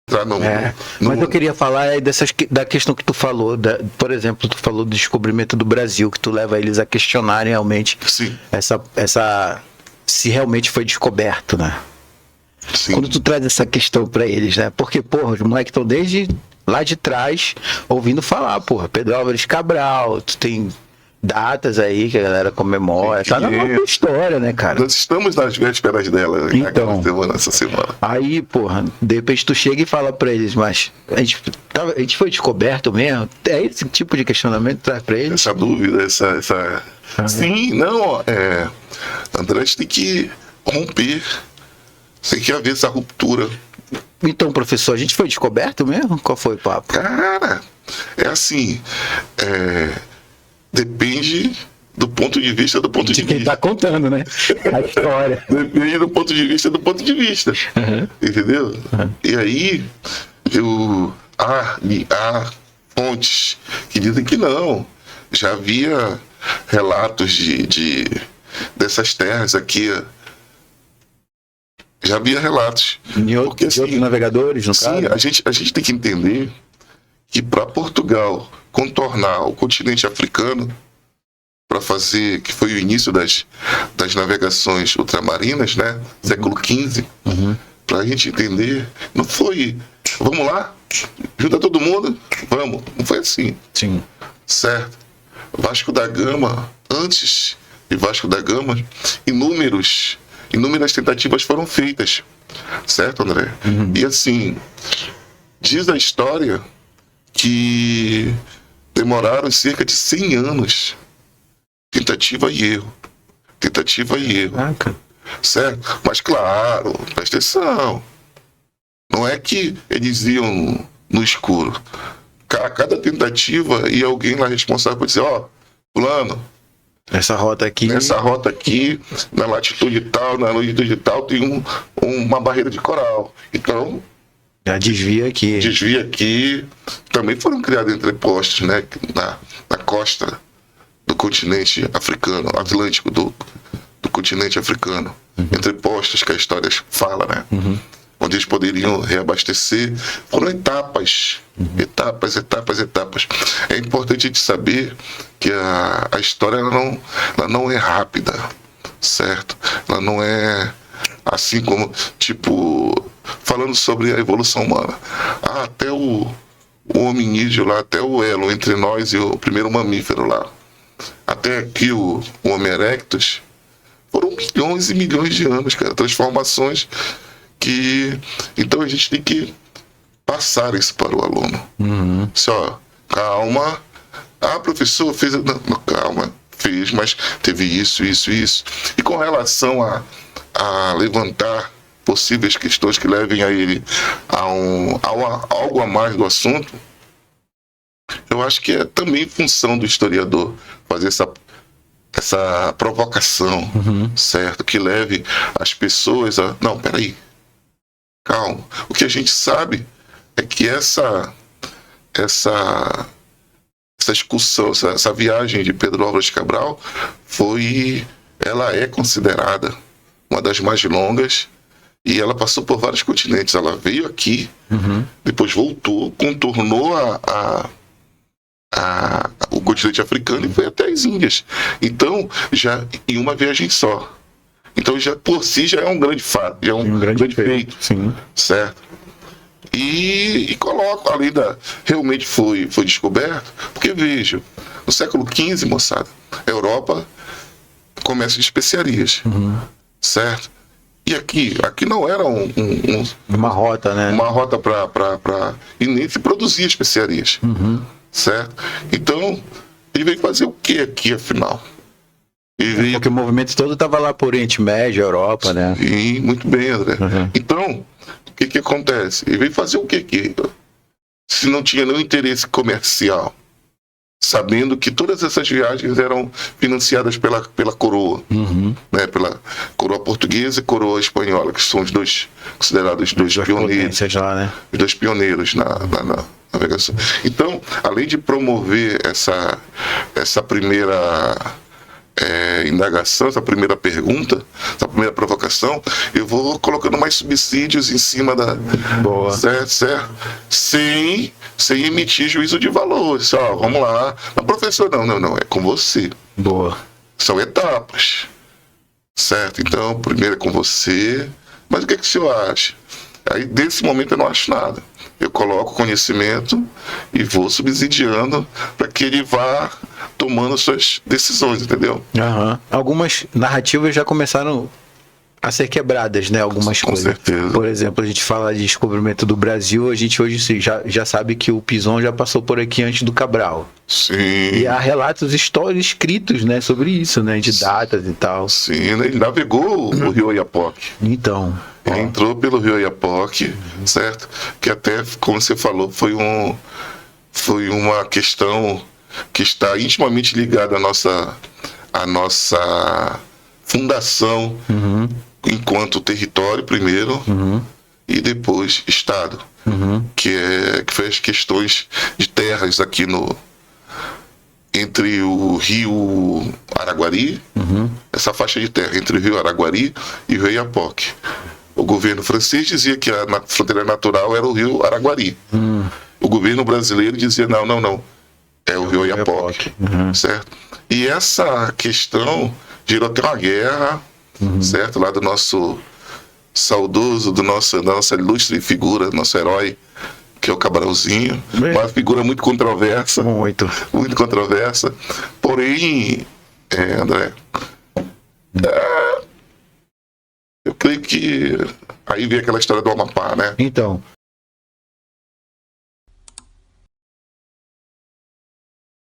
entrar Mas eu queria falar aí da questão que tu falou, por exemplo, tu falou do descobrimento do Brasil, que tu leva eles a questionarem realmente Sim. se realmente foi descoberto, né? Sim. Quando tu traz essa questão pra eles, né? Porque, porra, os moleques estão desde lá de trás ouvindo falar, porra, Pedro Álvares Cabral, tu tem datas aí que a galera comemora, tá na nossa história, né, cara? Nós estamos nas vésperas dela, então, essa semana. Aí, porra, de repente tu chega e fala pra eles, mas a gente foi descoberto mesmo? É esse tipo de questionamento que traz pra eles? Essa dúvida, Sim, não, André, a gente tem que romper, tem que haver essa ruptura. Então, professor, a gente foi descoberto mesmo? Qual foi o papo? Cara, é assim, depende do ponto de vista de quem tá contando, né? A história. Depende do ponto de vista Uhum. Entendeu? Uhum. E aí, há fontes que dizem que não. Já havia relatos dessas terras aqui. Já havia relatos. De outros navegadores, no caso? Sim, a gente tem que entender que para Portugal contornar o continente africano, para fazer, que foi o início das navegações ultramarinas, né? Século XV, para a gente entender, não foi, vamos lá, junta todo mundo, vamos, não foi assim. Sim. Certo? Vasco da Gama, antes de Vasco da Gama, inúmeras tentativas foram feitas, certo, André? E assim, diz a história que demoraram cerca de 100 anos. Tentativa e erro. Certo? Mas claro, presta atenção. Não é que eles iam no escuro. A cada tentativa ia alguém lá responsável por dizer, fulano, nessa rota aqui, na latitude tal, na longitude tal, tem uma barreira de coral. Então, já desvia aqui. Também foram criados entrepostos, né? Na costa do continente africano, atlântico do continente africano. Entrepostos que a história fala, né? Onde eles poderiam reabastecer. Foram etapas. É importante a gente saber que a história ela não é rápida, certo? Ela não é assim como, falando sobre a evolução humana. Até o hominídeo lá, até o elo entre nós e o primeiro mamífero lá. Até aqui o Homo erectus, foram milhões e milhões de anos, cara. Transformações que... Então a gente tem que passar isso para o aluno. Calma. Professor, fez... Não, calma, fez, mas teve isso. E com relação a levantar possíveis questões que levem a ele a algo a mais do assunto, eu acho que é também função do historiador fazer essa provocação, certo? Que leve as pessoas a... Não, peraí. Calma. O que a gente sabe é que essa excursão, essa viagem de Pedro Álvares Cabral ela é considerada uma das mais longas e ela passou por vários continentes. Ela veio aqui, depois voltou, contornou o continente africano e foi até as Índias. Então, já em uma viagem só. Então, já por si, já é um grande fato, já é um grande feito. Sim. Certo? E coloco ali realmente foi descoberto, porque vejo, no século XV, moçada, a Europa, comércio de especiarias. Certo? E aqui não era uma rota, né? Uma rota para... E nem se produzia especiarias. Certo? Então, ele veio fazer o que aqui, afinal? Porque o movimento todo estava lá por Oriente Médio, Europa, né? Sim, muito bem, André. Então, o que acontece? Ele veio fazer o que aqui? Se não tinha nenhum interesse comercial, sabendo que todas essas viagens eram financiadas pela coroa, né? Pela coroa portuguesa e coroa espanhola, que são os dois considerados dois pioneiros, lá, né? Os dois pioneiros na navegação. Então, além de promover essa primeira indagação, essa primeira pergunta, essa primeira provocação, eu vou colocando mais subsídios em cima da... Boa. Certo? Sem emitir juízo de valor. Ó, vamos lá. Mas, professor, não, é com você. Boa. São etapas. Certo? Então, primeiro é com você. Mas o que o senhor acha? Aí, desse momento, eu não acho nada. Eu coloco conhecimento e vou subsidiando para que ele vá tomando suas decisões, entendeu? Uhum. Algumas narrativas já começaram a ser quebradas, né? Algumas Com coisas. certeza. Por exemplo, a gente fala de descobrimento do Brasil, a gente hoje já sabe que o Pison já passou por aqui antes do Cabral. Sim. E há relatos históricos escritos, né, sobre isso, né? De datas e tal. Sim, né? Ele navegou o rio Oiapoque. Então. Ele entrou pelo rio Oiapoque, certo? Que até, como você falou, foi uma questão que está intimamente ligada à nossa fundação enquanto território primeiro e depois Estado, que foi as questões de terras aqui entre o rio Araguari, essa faixa de terra entre o rio Araguari e o rio Oiapoque. O governo francês dizia que a fronteira natural era o rio Araguari. O governo brasileiro dizia não, é o rio Oiapoque, certo? E essa questão gerou até uma guerra, certo? Lá do nosso saudoso, da nossa ilustre figura, nosso herói, que é o Cabralzinho. Uma figura muito controversa. Muito controversa. Porém, André, eu creio que aí vem aquela história do Amapá, né? Então,